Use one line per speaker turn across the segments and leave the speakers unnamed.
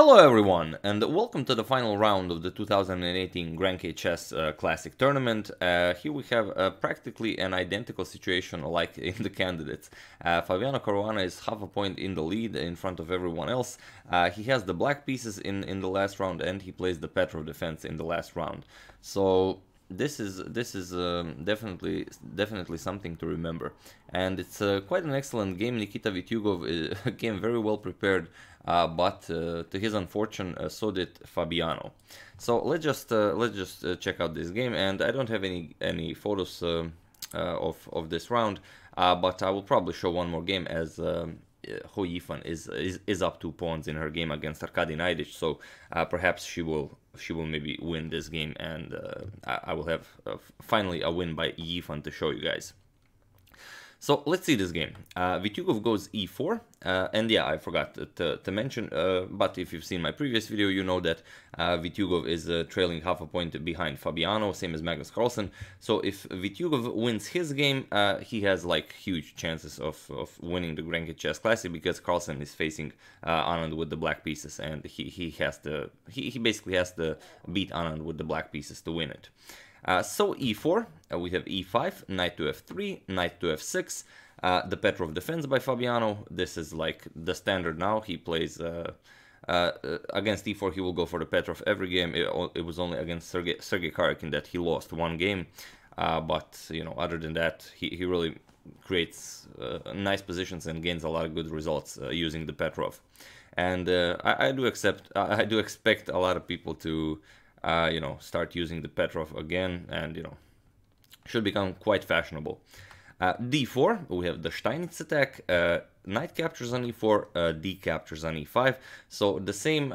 Hello everyone, and welcome to the final round of the 2018 GRENKE Chess Classic tournament. Here we have practically an identical situation like in the candidates. Fabiano Caruana is half a point in the lead in front of everyone else. He has the black pieces in the last round, and he plays the Petrov defense in the last round. So this is definitely something to remember, and it's quite an excellent game. Nikita Vitiugov came very well prepared, but to his unfortune, so did Fabiano. So let's just check out this game, and I don't have any photos of this round, but I will probably show one more game as Hou Yifan is up 2 pawns in her game against Arkady Naidich, so perhaps she will maybe win this game, and I will have finally a win by Yifan to show you guys. So let's see this game. Vitiugov goes e4, and yeah, I forgot to mention, but if you've seen my previous video, you know that Vitiugov is trailing half a point behind Fabiano, same as Magnus Carlsen. So if Vitiugov wins his game, he has like huge chances of winning the GRENKE Chess Classic, because Carlsen is facing Anand with the black pieces, and he basically has to beat Anand with the black pieces to win it. So e4, we have e5, knight to f3, knight to f6, the Petrov defense by Fabiano. This is like the standard now. He plays against e4, he will go for the Petrov every game. It was only against Sergei Karyakin that he lost one game, but you know, other than that, he really creates nice positions and gains a lot of good results using the Petrov. And I do expect a lot of people to you know, start using the Petrov again, and you know, should become quite fashionable. d4, we have the Steinitz attack. Knight captures on e4, d captures on e5. So the same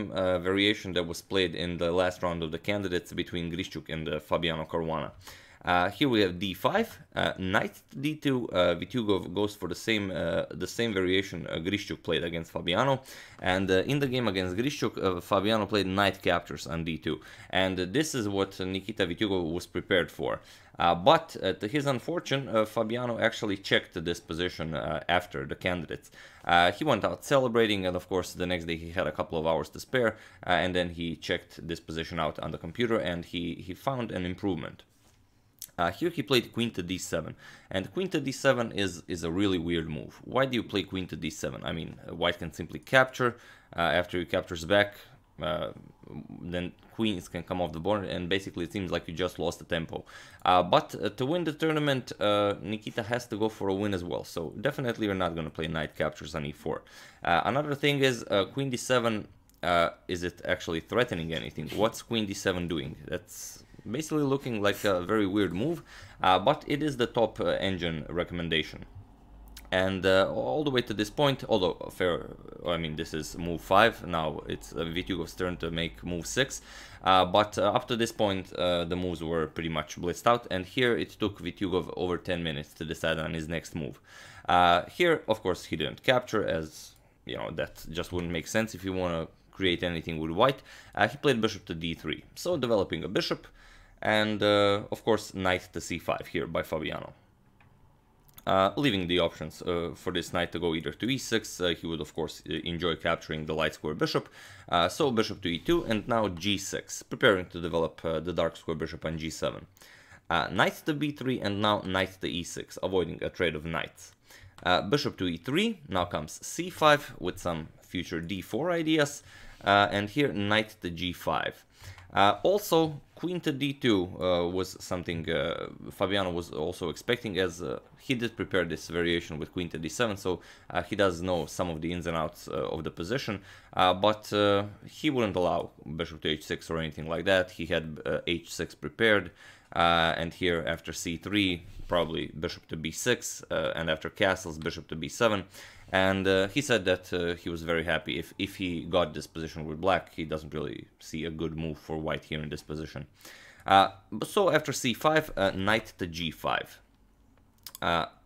variation that was played in the last round of the candidates between Grischuk and Fabiano Caruana. Here we have d5, knight d2. Vitiugov goes for the same variation Grischuk played against Fabiano, and in the game against Grischuk, Fabiano played knight captures on d2, and this is what Nikita Vitiugov was prepared for. But to his unfortune, Fabiano actually checked this position after the candidates. He went out celebrating, and of course the next day he had a couple of hours to spare, and then he checked this position out on the computer, and he found an improvement. Here he played queen to d7, and queen to d7 is a really weird move. Why do you play queen to d7? I mean, white can simply capture. After he captures back, then queens can come off the board, and basically it seems like you just lost the tempo. But to win the tournament, Nikita has to go for a win as well, so definitely you're not going to play knight captures on e4. Another thing is queen d7, is it actually threatening anything? What's queen d7 doing? That's basically looking like a very weird move, but it is the top engine recommendation. And all the way to this point, although I mean, this is move 5, now it's Vitiugov's turn to make move 6, but up to this point the moves were pretty much blitzed out, and here it took Vitiugov over 10 minutes to decide on his next move. Here, of course, he didn't capture, as you know, that just wouldn't make sense if you want to create anything with white. He played bishop to d3, so developing a bishop, and of course knight to c5 here by Fabiano. Leaving the options for this knight to go either to e6, he would of course enjoy capturing the light square bishop, so bishop to e2, and now g6, preparing to develop the dark square bishop on g7. Knight to b3, and now knight to e6, avoiding a trade of knights. Bishop to e3, now comes c5 with some future d4 ideas, and here knight to g5. Also, queen to d2 was something Fabiano was also expecting, as he did prepare this variation with queen to d7, so he does know some of the ins and outs of the position, but he wouldn't allow bishop to h6 or anything like that. He had h6 prepared, and here after c3, probably bishop to b6, and after castles, bishop to b7. And he said that he was very happy if he got this position with black. He doesn't really see a good move for white here in this position. So after c5, knight to g5.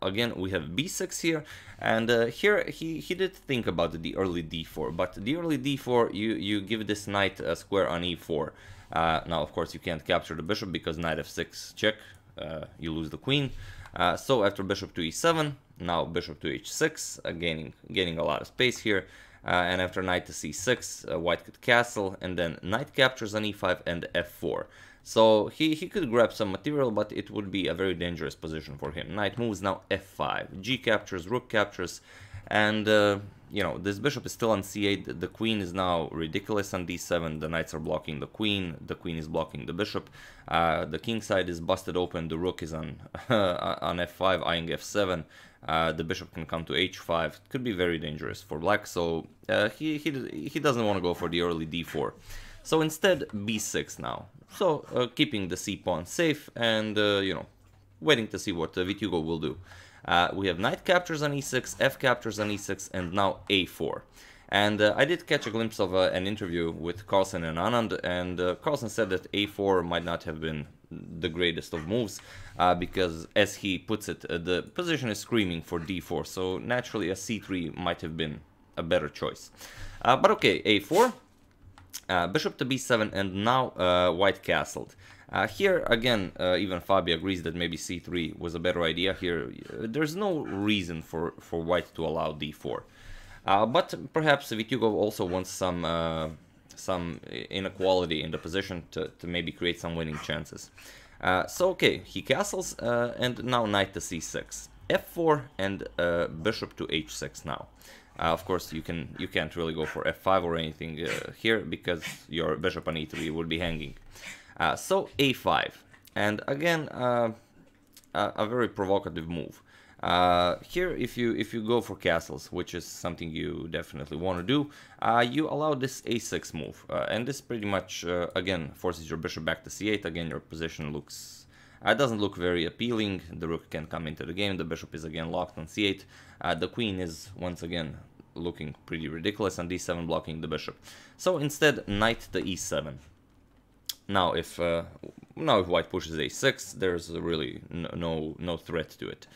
Again, we have b6 here, and here he did think about the early d4, but the early d4, you give this knight a square on e4. Now, of course, you can't capture the bishop because knight f6 check, you lose the queen. So after bishop to e7, now bishop to h6, gaining a lot of space here. and after knight to c6, white could castle, and then knight captures on e5 and f4. So he could grab some material, but it would be a very dangerous position for him. Knight moves, now f5, g captures, rook captures, and you know, this bishop is still on c8, the queen is now ridiculous on d7, the knights are blocking the queen is blocking the bishop, the king side is busted open, the rook is on on f5, eyeing f7, the bishop can come to h5, it could be very dangerous for black, so he doesn't want to go for the early d4. So instead, b6 now. So keeping the c-pawn safe and, you know, waiting to see what Vitiugov will do. We have knight captures on e6, f captures on e6, and now a4. And I did catch a glimpse of an interview with Carlsen and Anand, and Carlsen said that a4 might not have been the greatest of moves, because, as he puts it, the position is screaming for d4, so naturally a c3 might have been a better choice. But okay, a4. Bishop to b7, and now white castled. Here again, even Fabi agrees that maybe c3 was a better idea. Here, there's no reason for white to allow d4. But perhaps Vitiugov also wants some inequality in the position to maybe create some winning chances. So okay, he castles, and now knight to c6, f4, and bishop to h6 now. Of course, you can't really go for f5 or anything here, because your bishop on e3 would be hanging. So a5, and again a very provocative move. Here, if you go for castles, which is something you definitely want to do, you allow this a6 move, and this pretty much again forces your bishop back to c8. Again, your position doesn't look very appealing. The rook can come into the game. The bishop is again locked on c8. The queen is once again looking pretty ridiculous on d7, blocking the bishop. So instead, knight to e7. Now if white pushes a6, there's really no threat to it.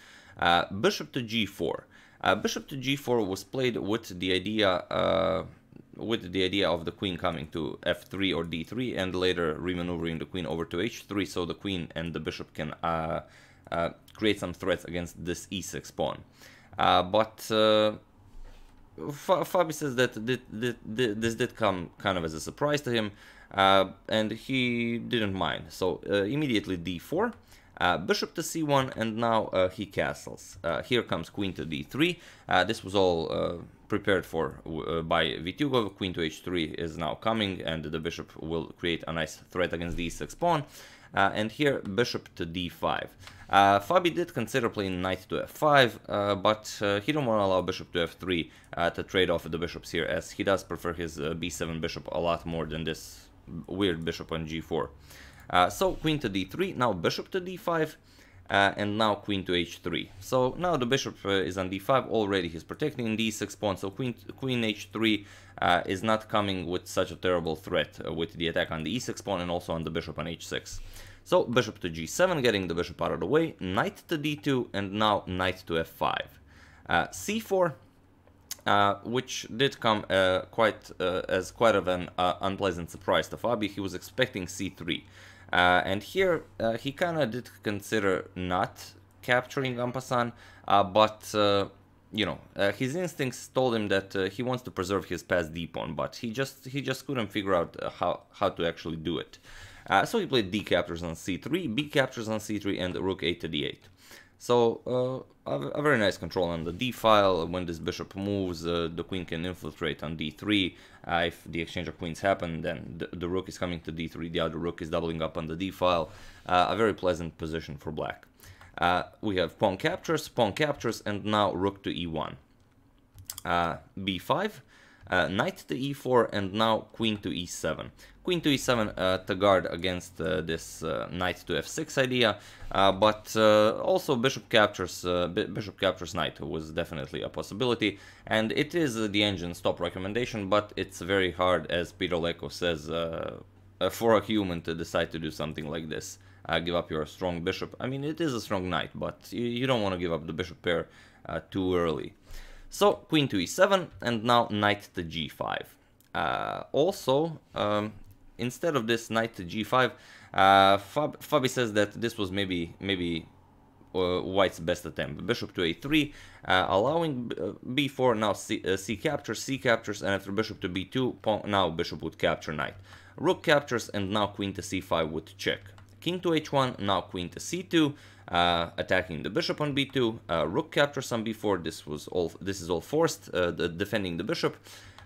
Bishop to g4. Bishop to g4 was played with the idea of the queen coming to f3 or d3, and later remaneuvering the queen over to h3, so the queen and the bishop can create some threats against this e6 pawn. But Fabi says that this did come kind of as a surprise to him, and he didn't mind. So immediately d4, bishop to c1, and now he castles. Here comes queen to d3. This was all prepared for by Vitiugov. Queen to h3 is now coming, and the bishop will create a nice threat against the e6 pawn. And here, bishop to d5. Fabi did consider playing knight to f5, but he don't want to allow bishop to f3 to trade off the bishops here, as he does prefer his b7 bishop a lot more than this weird bishop on g4. So queen to d3, now bishop to d5, and now queen to h3. So now the bishop is on d5 already. He's protecting the e6 pawn, so queen h3 is not coming with such a terrible threat with the attack on the e6 pawn and also on the bishop on h6. So bishop to g7, getting the bishop out of the way, knight to d2, and now knight to f5. c4, which did come as quite of an unpleasant surprise to Fabi. He was expecting c3. And here he kind of did consider not capturing en passant, but you know, his instincts told him that he wants to preserve his passed d pawn, but he just couldn't figure out how to actually do it. So he played d captures on c3, b captures on c3, and rook a to d8. So a very nice control on the d file. When this bishop moves, the queen can infiltrate on d3. If the exchange of queens happen, then the rook is coming to d3, the other rook is doubling up on the d file. A very pleasant position for black. We have pawn captures, and now rook to e1. b5, knight to e4, and now queen to e7. Queen to e7 to guard against this knight to f6 idea, but also bishop captures knight was definitely a possibility, and it is the engine stop recommendation, but it's very hard, as Peter Leko says, for a human to decide to do something like this. Give up your strong bishop. I mean, it is a strong knight, but you don't want to give up the bishop pair too early. So queen to e7, and now knight to g5. Also, instead of this knight to g5, Fabi says that this was maybe White's best attempt. Bishop to a3, allowing b4, now c captures, and after bishop to b2, pawn, now bishop would capture knight. Rook captures, and now queen to c5 would check. King to h1, now queen to c2, attacking the bishop on b2. Rook captures on b4. This is all forced, defending the bishop.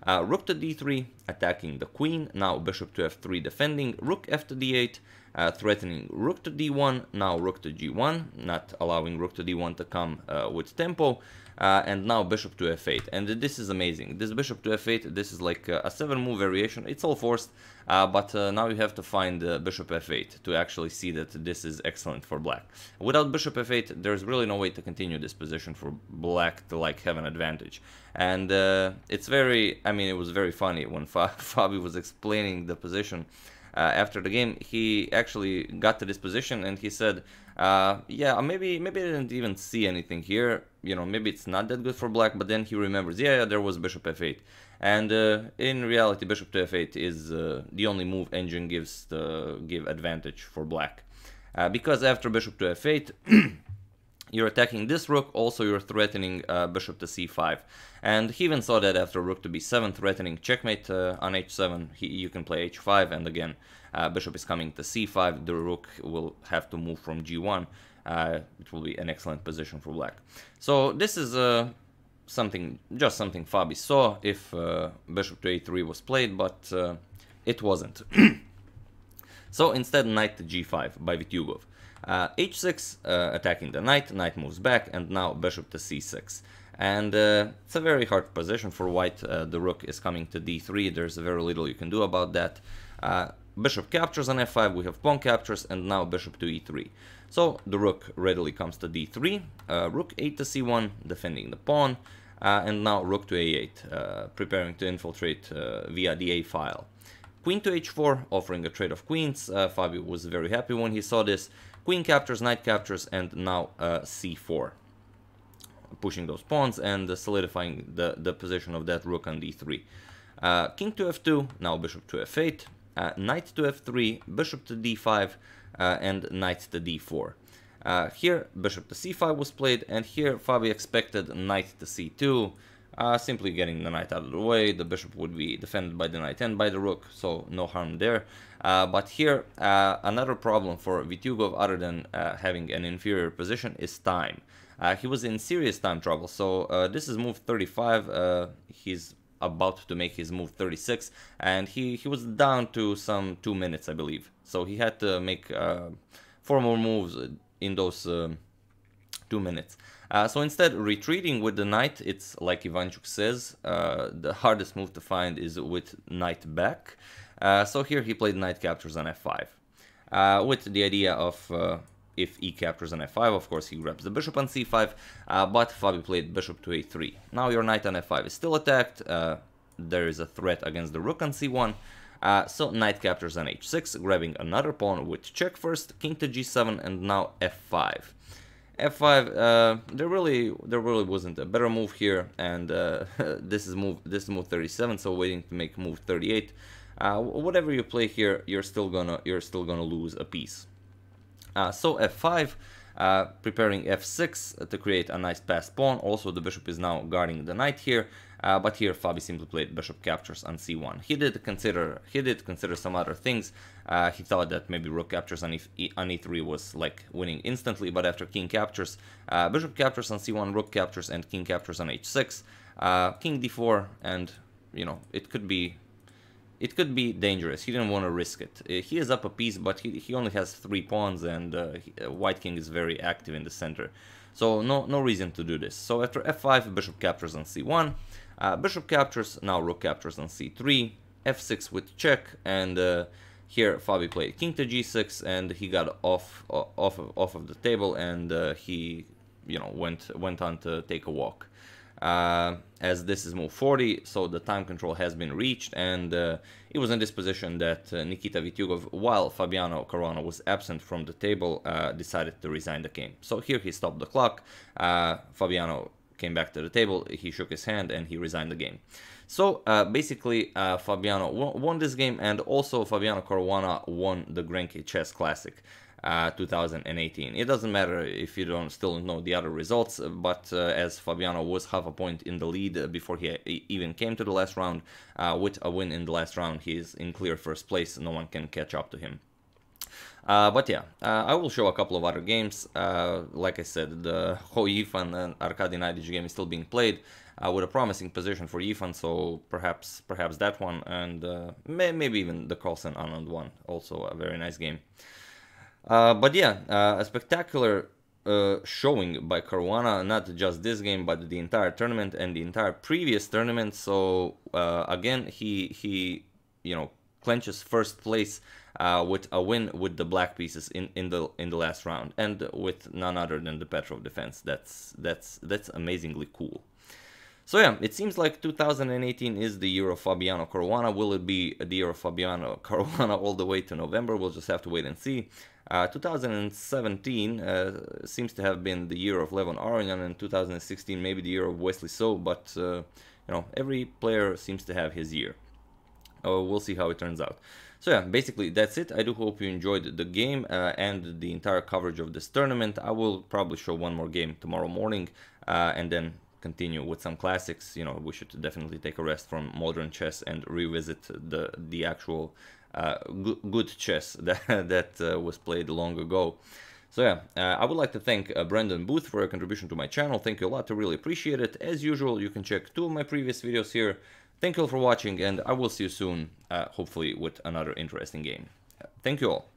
Rook to d3, attacking the queen. Now bishop to f3, defending. Rook f to d8, threatening rook to d1. Now rook to g1, not allowing rook to d1 to come with tempo. And now bishop to f8, and this is amazing. This bishop to f8, this is like a 7-move variation. It's all forced, but now you have to find bishop f8 to actually see that this is excellent for black. Without bishop f8, there's really no way to continue this position for black to like have an advantage. And it's very, I mean, it was very funny when Fabi was explaining the position. After the game, he actually got to this position and he said, yeah, maybe I didn't even see anything here, you know, maybe it's not that good for black, but then he remembers, yeah, there was bishop f8. And in reality, bishop to f8 is the only move engine give advantage for black. Because after bishop to f8, you're attacking this rook, also you're threatening bishop to c5. And he even saw that after rook to b7, threatening checkmate on h7, you can play h5, and again, bishop is coming to c5, the rook will have to move from g1. It will be an excellent position for black. So this is just something Fabi saw if bishop to a3 was played, but it wasn't. So instead, knight to g5 by Vitiugov. h6, attacking the knight moves back, and now bishop to c6. And it's a very hard position for white. The rook is coming to d3, there's very little you can do about that. Bishop captures on f5, we have pawn captures, and now bishop to e3. So the rook readily comes to d3, rook 8 to c1, defending the pawn, and now rook to a8, preparing to infiltrate via the a file. Queen to h4, offering a trade of queens. Fabi was very happy when he saw this. Queen captures, knight captures, and now c4. Pushing those pawns and solidifying the position of that rook on d3. King to f2, now bishop to f8, knight to f3, bishop to d5, and knight to d4. Here, bishop to c5 was played, and here Fabi expected knight to c2, simply getting the knight out of the way. The bishop would be defended by the knight and by the rook, so no harm there. But here, another problem for Vitiugov, other than having an inferior position, is time. He was in serious time trouble, so this is move 35, he's about to make his move 36, and he was down to some 2 minutes, I believe. So he had to make 4 more moves in those 2 minutes. So instead, retreating with the knight, it's like Ivanchuk says, the hardest move to find is with knight back. So here he played knight captures on f5, with the idea of if e captures on f5, of course he grabs the bishop on c5, but Fabi played bishop to a3. Now your knight on f5 is still attacked, there is a threat against the rook on c1, so knight captures on h6, grabbing another pawn with check first, king to g7, and now f5. f5, there really wasn't a better move here, and this is move 37, so waiting to make move 38. Whatever you play here, you're still gonna lose a piece. So f5, preparing f6 to create a nice passed pawn. Also, the bishop is now guarding the knight here, but here Fabi simply played bishop captures on c1. He did consider some other things. He thought that maybe rook captures on e3 was like winning instantly, but after king captures, bishop captures on c1, rook captures, and king captures on h6, king d4, and you know, it could be dangerous. He didn't want to risk it. He is up a piece, but he only has 3 pawns, and white king is very active in the center. So no reason to do this. So after f5, bishop captures on c1, bishop captures, now rook captures on c3, f6 with check, and here Fabi played king to g6, and he got off of the table, and he, you know, went on to take a walk. As this is move 40, so the time control has been reached, and it was in this position that Nikita Vitiugov, while Fabiano Caruana was absent from the table, decided to resign the game. So here he stopped the clock, Fabiano came back to the table, he shook his hand, and he resigned the game. So basically Fabiano won this game, and also Fabiano Caruana won the GRENKE Chess Classic. 2018. It doesn't matter if you still don't know the other results, but as Fabiano was half a point in the lead before he even came to the last round, with a win in the last round, he is in clear first place. No one can catch up to him. But yeah, I will show a couple of other games. Like I said, the Hou Yifan and Arkady Naidic game is still being played, with a promising position for Yifan, so perhaps that one, and maybe even the Carlsen Anand one, also a very nice game. But yeah, a spectacular showing by Caruana, not just this game, but the entire tournament and the entire previous tournament. So again, he clenches first place with a win with the black pieces in the last round, and with none other than the Petrov defense. That's amazingly cool. So yeah, it seems like 2018 is the year of Fabiano Caruana. Will it be the year of Fabiano Caruana all the way to November? We'll just have to wait and see. 2017 seems to have been the year of Levon Aronian, and 2016 maybe the year of Wesley So, but every player seems to have his year. We'll see how it turns out. So yeah, basically that's it. I do hope you enjoyed the game and the entire coverage of this tournament. I will probably show one more game tomorrow morning, and then continue with some classics. We should definitely take a rest from modern chess and revisit the actual good chess that was played long ago. So yeah, I would like to thank Brendan Booth for a contribution to my channel. Thank you a lot, I really appreciate it. As usual, you can check 2 of my previous videos here. Thank you all for watching, and I will see you soon, hopefully with another interesting game. Thank you all.